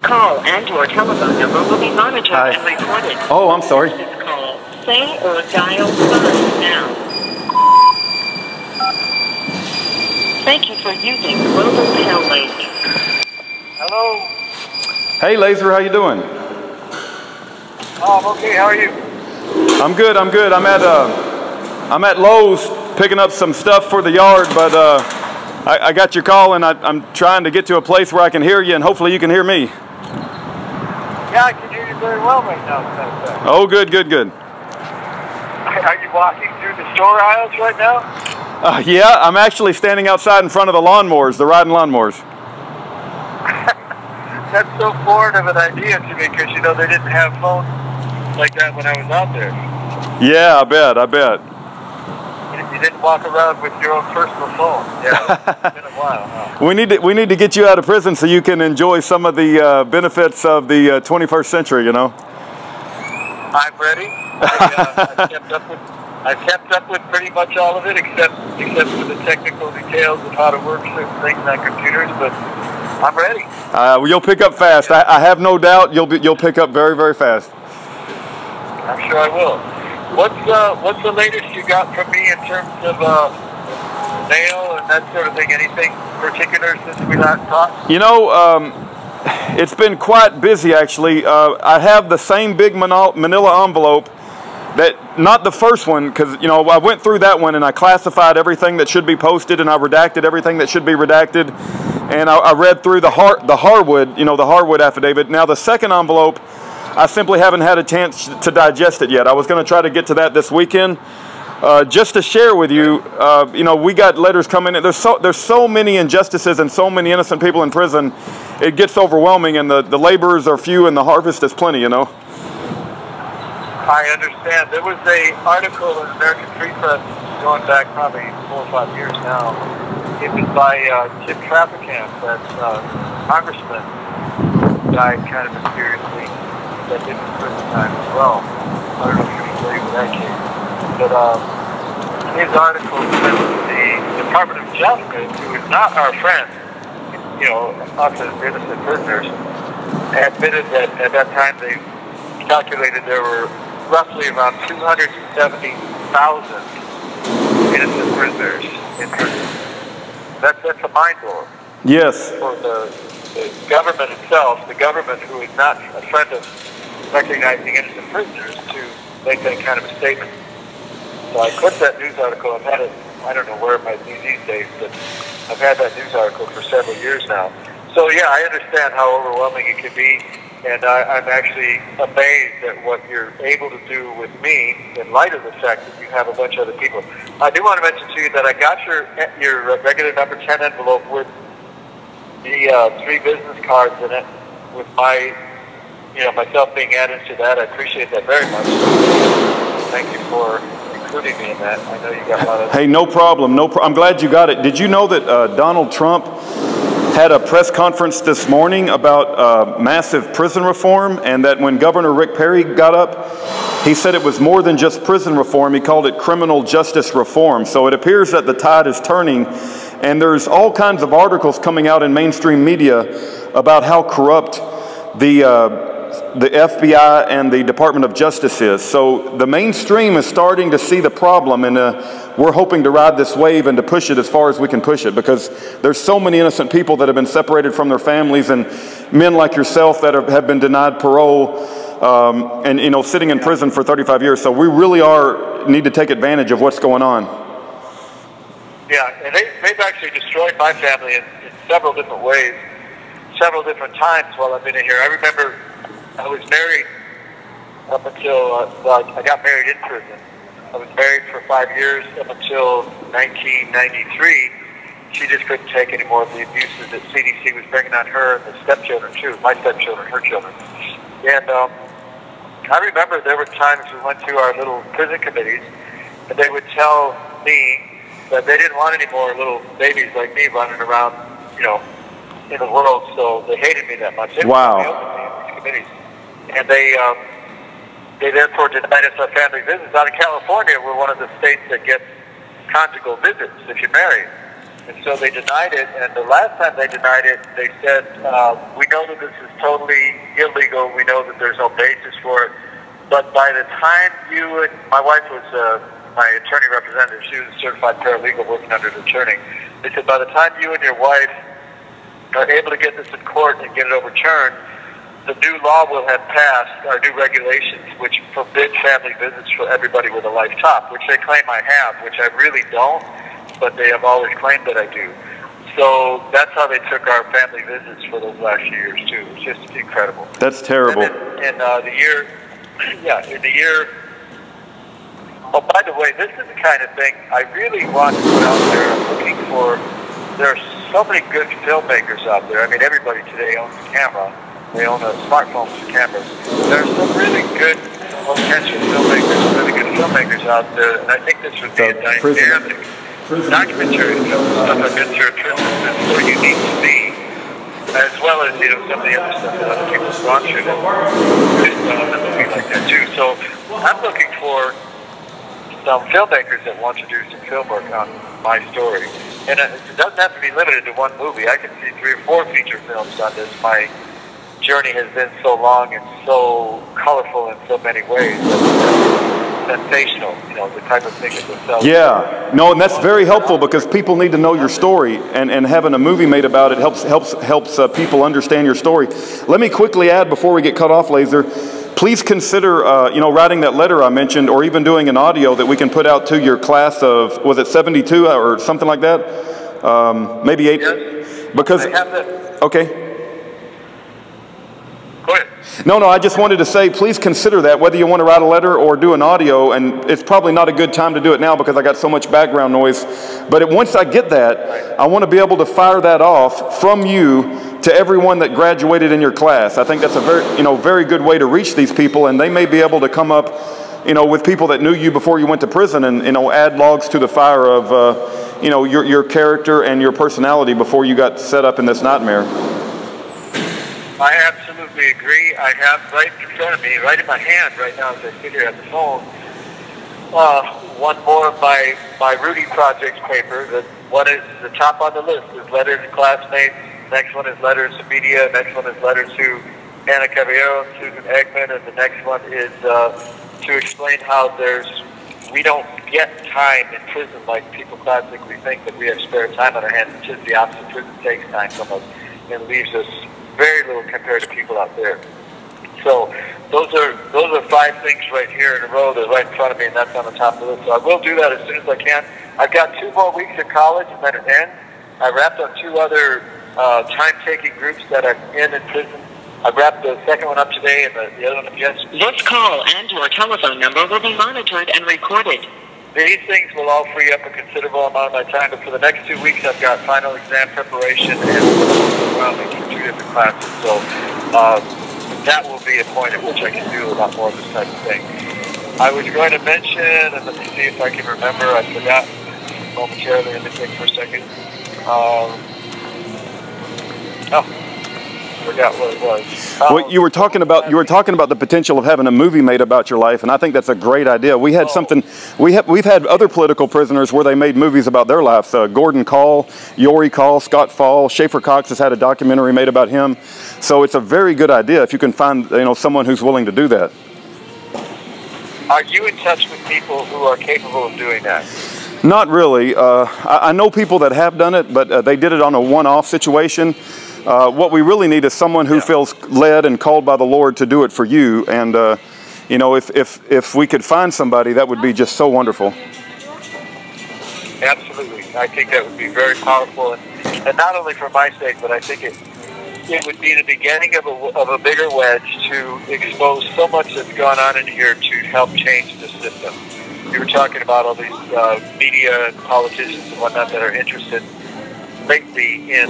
call and your telephone number will be monitored Hi. and recorded. Oh, I'm sorry. This call, say or dial sign now. Thank you for using Global Tailway. Hello. Hey, Lazor, how you doing? Oh, I'm okay. How are you? I'm good. I'm good. I'm at Lowe's picking up some stuff for the yard, but I got your call, and I'm trying to get to a place where I can hear you, and hopefully you can hear me. Yeah, I can hear you very well right now. Oh, good, good, good. Are you walking through the store aisles right now? Yeah, I'm actually standing outside in front of the lawnmowers, the riding lawnmowers. That's so foreign of an idea to me because, you know, they didn't have phones like that when I was out there. Yeah, I bet. You didn't walk around with your own personal phone. Yeah, it's been a while, huh? We need to get you out of prison so you can enjoy some of the benefits of the 21st century, you know? I'm ready. I've kept up with pretty much all of it except for the technical details of how to work certain things on computers, but I'm ready. You'll pick up fast. I have no doubt you'll pick up very, very fast. I'm sure I will. What's the latest you got from me in terms of mail and that sort of thing? Anything particular since we last talked? You know, it's been quite busy actually. I have the same big manila envelope. Not the first one, because you know I went through that one and I classified everything that should be posted and I redacted everything that should be redacted, and I read through the Harwood, you know, the Harwood affidavit. Now the second envelope, I simply haven't had a chance to digest it yet. I was going to try to get to that this weekend, just to share with you. You know, we got letters coming in. There's so many injustices and so many innocent people in prison. It gets overwhelming, and the laborers are few and the harvest is plenty. You know. I understand. There was an article in American Free Press going back probably 4 or 5 years now. It was by Tim Traficant, that congressman who died kind of mysteriously, that did some prison time as well. I don't know if you're familiar with that case. But his article said that the Department of Justice, who is not our friend, you know, us as innocent prisoners, admitted that at that time they calculated there were roughly around 270,000 innocent prisoners in prison. That's a mind blower. Yes. For the government itself, the government who is not a friend of recognizing innocent prisoners, to make that kind of a statement. So I clipped that news article. I've had it, I don't know where it might be these days, but I've had that news article for several years now. So yeah, I understand how overwhelming it can be. And I'm actually amazed at what you're able to do with me in light of the fact that you have a bunch of other people. I do want to mention to you that I got your regular number 10 envelope with the 3 business cards in it, with myself being added to that. I appreciate that very much. Thank you for including me in that. I know you got a lot of... Hey, no problem. I'm glad you got it. Did you know that Donald Trump had a press conference this morning about massive prison reform, and that when Governor Rick Perry got up, he said it was more than just prison reform. He called it criminal justice reform. So it appears that the tide is turning, and there's all kinds of articles coming out in mainstream media about how corrupt the FBI and the Department of Justice is. So the mainstream is starting to see the problem, and we're hoping to ride this wave and to push it as far as we can push it, because there's so many innocent people that have been separated from their families, and men like yourself that have been denied parole, and you know, sitting in prison for 35 years. So we really need to take advantage of what's going on. Yeah, and they've actually destroyed my family in several different ways, several different times while I've been in here. I remember I was married up until, I got married in prison. I was married for 5 years up until 1993. She just couldn't take any more of the abuses that CDC was bringing on her and the stepchildren too, my stepchildren, her children. And I remember there were times we went to our little prison committees, and they would tell me that they didn't want any more little babies like me running around, you know, in the world, so they hated me that much. They wow. Would me in these committees. And they therefore denied us our family visits. Out of California, we're one of the states that gets conjugal visits if you're married. And so they denied it, and the last time they denied it, they said, we know that this is totally illegal, we know that there's no basis for it, but by the time you and, my wife was my attorney representative, she was a certified paralegal working under an attorney, they said by the time you and your wife are able to get this in court and get it overturned, the new law will have passed, our new regulations, which forbid family visits for everybody with a life top, which they claim I have, which I really don't, but they have always claimed that I do. So that's how they took our family visits for those last years, too. It's just incredible. That's terrible. And in the year, in the year, oh, by the way, this is the kind of thing I really want to put out there. I'm looking for, there are so many good filmmakers out there. I mean, everybody today owns a camera. They own a smartphone with cameras. There are some really good potential filmmakers, really good filmmakers out there, and I think this would be a dynamic documentary film. Stuff I've been through in prison is so unique to me, as well as, you know, some of the other stuff that other people have gone through that movies like that too. So I'm looking for some filmmakers that want to do some film work on my story. And it doesn't have to be limited to one movie. I can see 3 or 4 feature films on this. My journey has been so long and so colorful in so many ways. Sensational, you know, the type of thing that will sell. Yeah, no, and that's very helpful because people need to know your story, and having a movie made about it helps people understand your story. Let me quickly add before we get cut off, Lazor. Please consider, you know, writing that letter I mentioned, or even doing an audio that we can put out to your class of, was it 72 or something like that? Maybe 8. Yes. Because I have that. Okay. Go ahead. No, I just wanted to say, please consider that, whether you want to write a letter or do an audio, and it's probably not a good time to do it now because I got so much background noise, but once I get that, I want to be able to fire that off from you to everyone that graduated in your class. I think that's a very good way to reach these people, and they may be able to come up, you know, with people that knew you before you went to prison and, you know, add logs to the fire of, you know, your character and your personality before you got set up in this nightmare. I absolutely agree. I have right in front of me, right in my hand right now as I sit here at the phone, one more of my Rudy Projects paper. That one is the top on the list is letters to classmates. Next one is letters to media. Next one is letters to Anna Caballero and Susan Eggman. And the next one is to explain how we don't get time in prison like people classically think, that we have spare time on our hands. It's just the opposite. Prison takes time from us and leaves us very little compared to people out there. So those are 5 things right here in a row that are right in front of me, and that's on the top of the list. So I will do that as soon as I can. I've got 2 more weeks of college, and then it ends. I wrapped up 2 other time-taking groups that I'm in prison. I wrapped the second one up today, and the other one up yesterday. This call and your telephone number will be monitored and recorded. These things will all free up a considerable amount of my time, but for the next 2 weeks I've got final exam preparation and overwhelming for 2 different classes. So that will be a point at which I can do a lot more of this type of thing. I was going to mention, and let me see if I can remember, I forgot momentarily, let me think for a second. Forgot what it was. Well, you were talking about the potential of having a movie made about your life, and I think that's a great idea. We had we've had other political prisoners where they made movies about their lives. Gordon Call, Yori Call, Scott Fall, Schaefer Cox has had a documentary made about him. So it's a very good idea if you can find, you know, someone who's willing to do that. Are you in touch with people who are capable of doing that? Not really. I know people that have done it, but they did it on a one-off situation. What we really need is someone who feels led and called by the Lord to do it for you. And, you know, if we could find somebody, that would be just so wonderful. Absolutely. I think that would be very powerful. And not only for my sake, but I think it would be the beginning of a bigger wedge to expose so much that's gone on in here to help change the system. You were talking about all these media and politicians and whatnot that are interested lately in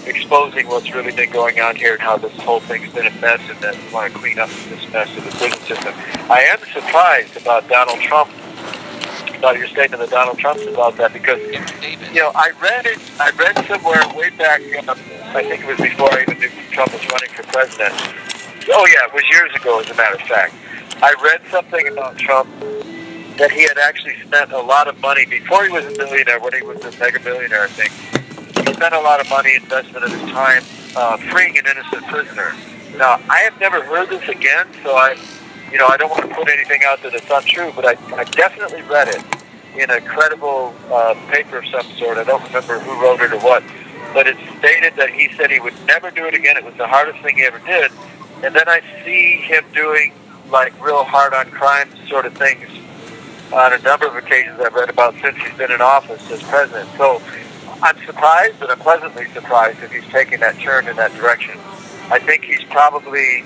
exposing what's really been going on here and how this whole thing's been a mess, and that we want to clean up this mess of the prison system. I am surprised about Donald Trump, about your statement that Donald Trump's involved in that, because, you know, I read somewhere way back, I think it was before I even knew Trump was running for president. Oh yeah, it was years ago, as a matter of fact. I read something about Trump that he had actually spent a lot of money before he was a billionaire, when he was a mega millionaire, I think. spent a lot of money, investment of his time, freeing an innocent prisoner. Now, I have never heard this again, so I don't want to put anything out there that's untrue, but I definitely read it in a credible paper of some sort. I don't remember who wrote it or what, but it stated that he said he would never do it again. It was the hardest thing he ever did. And then I see him doing like real hard on crime sort of things on a number of occasions I've read about since he's been in office as president. So I'm surprised, but I'm pleasantly surprised if he's taking that turn in that direction. I think he's probably,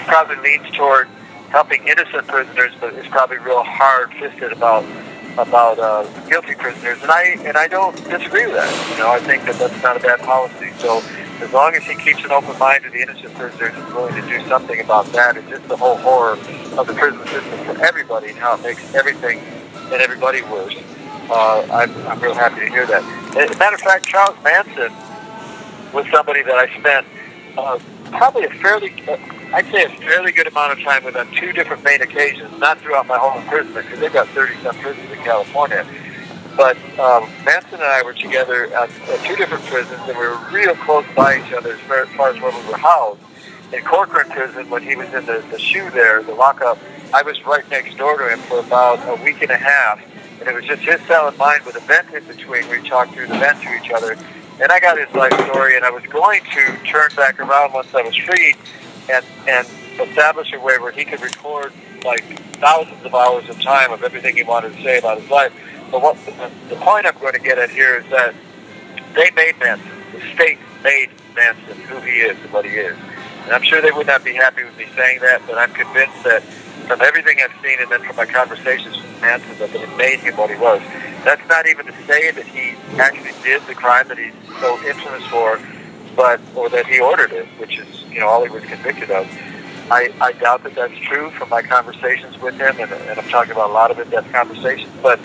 probably leans toward helping innocent prisoners, but is probably real hard-fisted about guilty prisoners, and I don't disagree with that. I think that that's not a bad policy. So as long as he keeps an open mind to the innocent prisoners and is willing to do something about that, and just the whole horror of the prison system for everybody and how it makes everything and everybody worse, I'm real happy to hear that. As a matter of fact, Charles Manson was somebody that I spent probably I'd say a fairly good amount of time with on two different main occasions, not throughout my whole imprisonment, because they've got 30-some prisons in California. But Manson and I were together at two different prisons, and we were real close by each other as far as where we were housed. In Corcoran Prison, when he was in the SHU there, the lockup, I was right next door to him for about a week and a half, and it was just his cell and mine with a vent in between. We talked through the vent to each other, and I got his life story, and I was going to turn back around once I was freed and establish a way where he could record like thousands of hours of time of everything he wanted to say about his life. But the point I'm going to get at here is that they made Manson. The state made Manson who he is and what he is. And I'm sure they would not be happy with me saying that, but I'm convinced that from everything I've seen and then from my conversations with Manson, that it made him what he was. That's not even to say that he actually did the crime that he's so infamous for, or that he ordered it, which is all he was convicted of. I doubt that that's true from my conversations with him, and I'm talking about a lot of in-depth conversations. But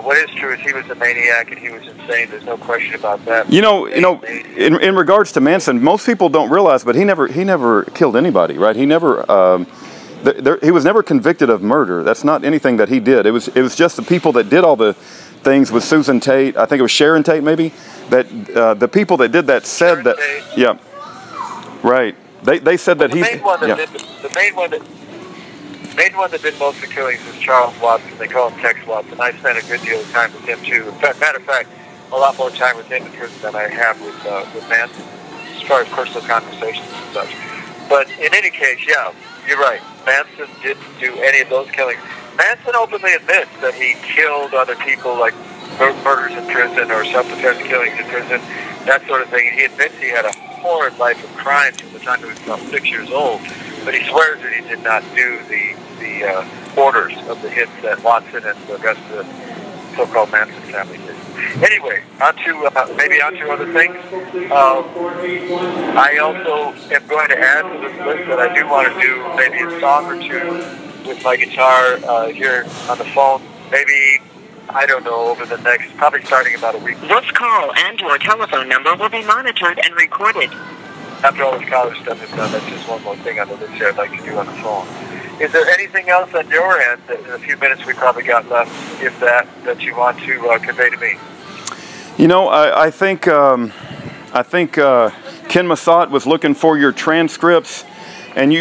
what is true is he was a maniac and he was insane. There's no question about that. In regards to Manson, most people don't realize, but he never killed anybody, right? He never. He was never convicted of murder. That's not anything that he did. It was just the people that did all the things with Susan Tate. I think it was Sharon Tate, maybe. That the people that did that said that. Yeah. Right. They said that he. The main one that did most of the killings was Charles Watson. They call him Tex Watson. I spent a good deal of time with him too. In fact, matter of fact, a lot more time with him in prison than I have with Manson, as far as personal conversations and such. But in any case, yeah, you're right. Manson didn't do any of those killings. Manson openly admits that he killed other people, like murders in prison or self-defense killings in prison, that sort of thing. And he admits he had a horrid life of crime from the time he was about 6 years old. But he swears that he did not do the orders of the hits that Watson and the rest of the so-called Manson family did. Anyway, onto other things. I also am going to add to this list that I do want to do maybe a song or two with my guitar here on the phone. Maybe, I don't know, over the next, probably starting about a week. This call and your telephone number will be monitored and recorded. After all this college stuff is done, that's just one more thing on the list here I'd like to do on the phone. Is there anything else on your end that in a few minutes we probably got left, if that you want to convey to me? I think Ken Massat was looking for your transcripts, and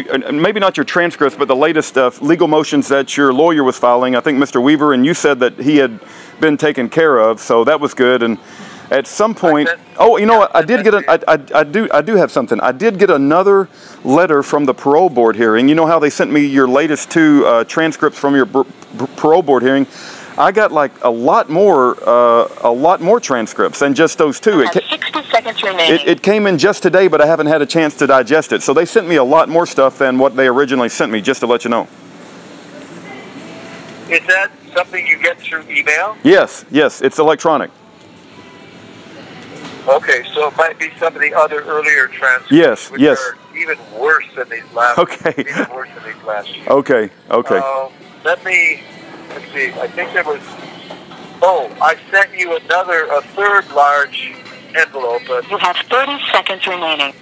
maybe not your transcripts, but the latest legal motions that your lawyer was filing. I think Mr. Weaver, and you said that he had been taken care of, so that was good. And at some point, I did get I do have something. I did get another letter from the parole board hearing. You know how they sent me your latest two transcripts from your parole board hearing? I got like a lot more transcripts than just those two. 60 seconds remaining. It came in just today, but I haven't had a chance to digest it. So they sent me a lot more stuff than what they originally sent me, just to let you know. Is that something you get through email? Yes, it's electronic. Okay, so it might be some of the other earlier transcripts, which are even worse than these last. Okay. Even worse than these last. Okay. Let's see. I think there was. I sent you a third large envelope. You have 30 seconds remaining.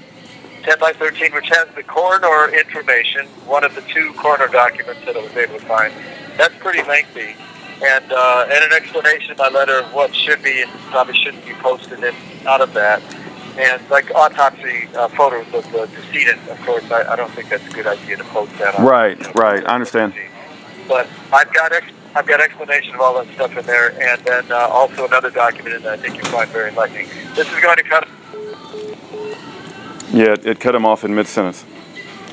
10 by 13, which has the coroner information, one of the two coroner documents that I was able to find. That's pretty lengthy. and an explanation in my letter of what should be and probably shouldn't be posted in, out of that. And like autopsy photos of the decedent, of course, I don't think that's a good idea to post that on. Right, right, I understand. But I've got explanation of all that stuff in there, and then also another document that I think you find very enlightening. This is going to cut. Yeah, it cut him off in mid-sentence.